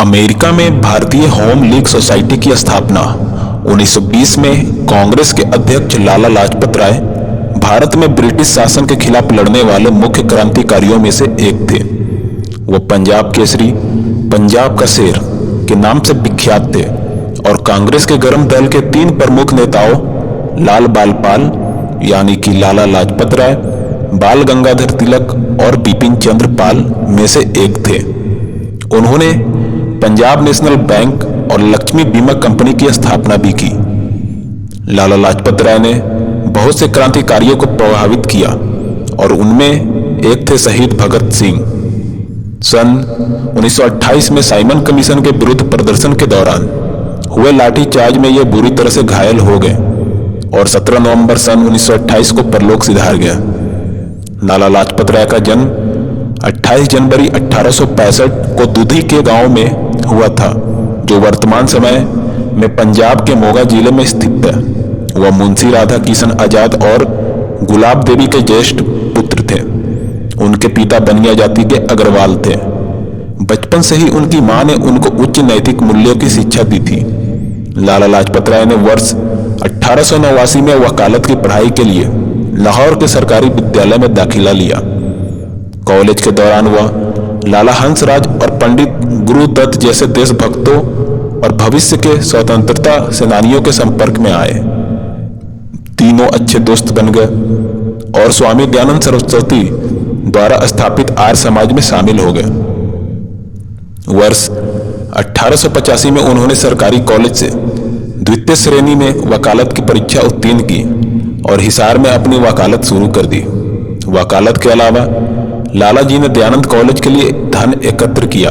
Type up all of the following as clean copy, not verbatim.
America में भारतीय home league society की स्थापना 1920 में कांग्रेस के अध्यक्ष लाला लाजपत राय भारत में ब्रिटिश शासन के खिलाफ लड़ने वाले मुख्य क्रांतिकारियों में से एक थे। वो पंजाब केसरी, पंजाब का शेर के नाम से विख्यात थे और कांग्रेस के गर्म दल के तीन प्रमुख नेताओं लाल बाल पाल यानी कि लाला लाजपत राय, बाल गंगाधर तिलक और बिपिन चंद्र पाल में से एक थे। उन्होंने पंजाब नेशनल बैंक और लक्ष्मी बीमा कंपनी की स्थापना भी की। लाला लाजपत राय ने बहुत से क्रांतिकारियों को प्रभावित किया और उनमें एक थे शहीद भगत सिंह। सन 1928 में साइमन कमीशन के विरुद्ध प्रदर्शन के दौरान हुए लाठीचार्ज में ये बुरी तरह से घायल हो गए और 17 नवंबर सन 1928 को परलोक सिधार गया। लाला लाजपत राय का जन्म 28 जनवरी 1865 को दुधी के गांव में हुआ था, जो वर्तमान समय में पंजाब के मोगा जिले में स्थित है। वह मुंशी राधा किशन आजाद और गुलाब देवी के ज्येष्ठ पुत्र थे। उनके पिता बनिया जाति के अग्रवाल थे। बचपन से ही उनकी मां ने उनको उच्च नैतिक मूल्यों की शिक्षा दी थी। लाला लाजपत राय ने वर्ष 1889 में वकालत की पढ़ाई के लिए लाहौर के सरकारी विद्यालय में दाखिला लिया। कॉलेज के दौरान वह लाला हंसराज और पंडित गुरुदत्त जैसे देशभक्तों और भविष्य के स्वतंत्रता सेनानियों के संपर्क में आए। तीनों अच्छे दोस्त बन गए और स्वामी दयानंद सरस्वती द्वारा स्थापित आर्य समाज में शामिल हो गए। वर्ष 1885 में उन्होंने सरकारी कॉलेज से द्वितीय श्रेणी में वकालत की परीक्षा उत्तीर्ण की और हिसार में अपनी वकालत शुरू कर दी। वकालत के अलावा लाला जी ने दयानंद कॉलेज के लिए धन एकत्र किया,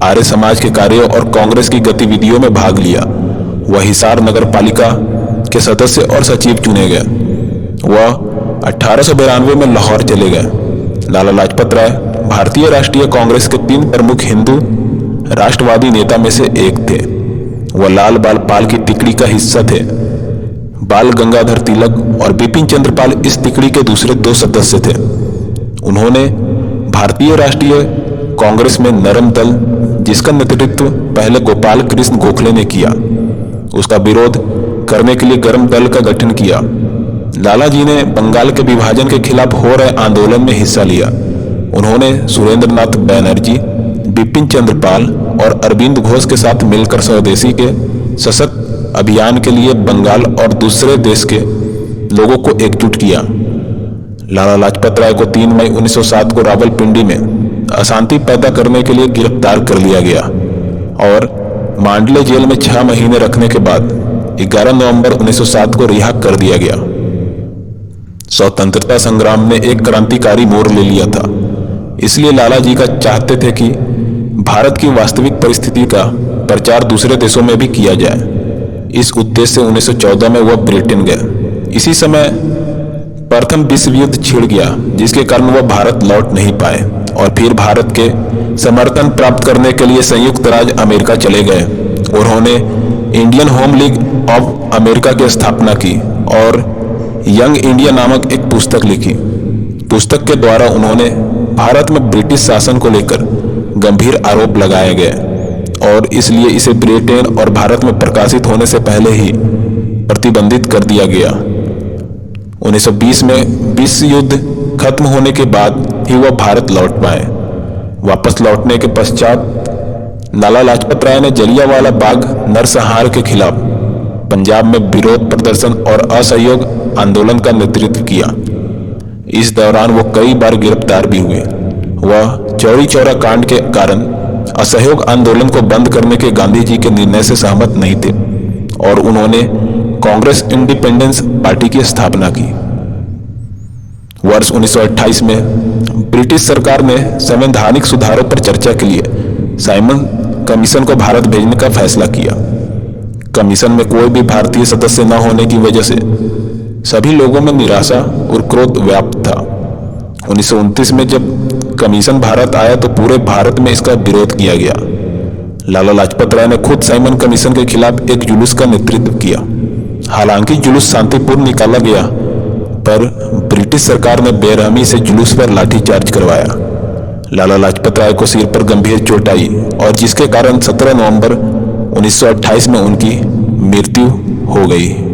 आर्य समाज के कार्यों और कांग्रेस की गतिविधियों में भाग लिया। वह हिसार नगर पालिका के सदस्य और सचिव चुने गए। वह 1892 में लाहौर चले गए। लाला लाजपत राय भारतीय राष्ट्रीय कांग्रेस के तीन प्रमुख हिंदू राष्ट्रवादी नेता में से एक थे। वह लाल बाल पाल की तिकड़ी का हिस्सा थे। बाल गंगाधर तिलक और बिपिन चंद्र पाल इस तिकड़ी के दूसरे दो सदस्य थे। उन्होंने भारतीय राष्ट्रीय कांग्रेस में नरम दल, जिसका नेतृत्व पहले गोपाल कृष्ण गोखले ने किया, उसका विरोध करने के लिए गर्म दल का गठन किया। लाला जी ने बंगाल के विभाजन के खिलाफ हो रहे आंदोलन में हिस्सा लिया। उन्होंने सुरेंद्र नाथ बैनर्जी, बिपिन चंद्र पाल और अरविंद घोष के साथ मिलकर स्वदेशी के सशक्त अभियान के लिए बंगाल और दूसरे देश के लोगों को एकजुट किया। लाला लाजपत राय को 3 मई 1907 को रावलपिंडी में अशांति पैदा करने के लिए गिरफ्तार कर लिया गया और मांडले जेल में 6 महीने रखने के बाद 11 नवंबर 1907 को रिहा कर दिया गया। स्वतंत्रता संग्राम ने एक क्रांतिकारी मोड़ ले लिया था, इसलिए लाला जी का चाहते थे कि भारत की वास्तविक परिस्थिति का प्रचार दूसरे देशों में भी किया जाए। इस उद्देश्य से 1914 में वह ब्रिटेन गए। इसी समय प्रथम विश्व युद्ध छिड़ गया, जिसके कारण वह भारत लौट नहीं पाए और फिर भारत के समर्थन प्राप्त करने के लिए संयुक्त राज्य अमेरिका चले गए। उन्होंने Indian home league of America की स्थापना की और यंग इंडिया नामक एक पुस्तक लिखी। पुस्तक के द्वारा उन्होंने भारत में ब्रिटिश शासन को लेकर गंभीर आरोप लगाए गए और इसलिए इसे ब्रिटेन और भारत में प्रकाशित होने से पहले ही प्रतिबंधित कर दिया गया। 1920 में विश्व युद्ध खत्म होने के बाद ही वह भारत लौट पाए। वापस लौटने के पश्चात लाला लाजपत राय ने जलियांवाला बाग नरसंहार के खिलाफ पंजाब में विरोध प्रदर्शन और असहयोग आंदोलन का नेतृत्व किया। इस दौरान वो कई बार गिरफ्तार भी हुए। वह चौरी चौरा कांड के कारण असहयोग आंदोलन को बंद करने के गांधी जी के निर्णय से सहमत नहीं थे और उन्होंने कांग्रेस इंडिपेंडेंस पार्टी की स्थापना की। वर्ष 1928 में ब्रिटिश सरकार ने संवैधानिक सुधारों पर चर्चा के लिए साइमन कमीशन को भारत भेजने का फैसला किया। कमीशन में कोई भी भारतीय सदस्य न होने की वजह से सभी लोगों में निराशा और क्रोध व्याप्त था। 1929 में जब कमीशन भारत आया तो पूरे भारत में इसका विरोध किया गया। लाला लाजपत राय ने खुद साइमन कमीशन के खिलाफ एक जुलूस का नेतृत्व किया। हालांकि जुलूस शांतिपूर्ण निकाला गया, पर ब्रिटिश सरकार ने बेरहमी से जुलूस पर लाठीचार्ज करवाया। लाला लाजपत राय को सिर पर गंभीर चोट आई और जिसके कारण 17 नवंबर 1928 में उनकी मृत्यु हो गई।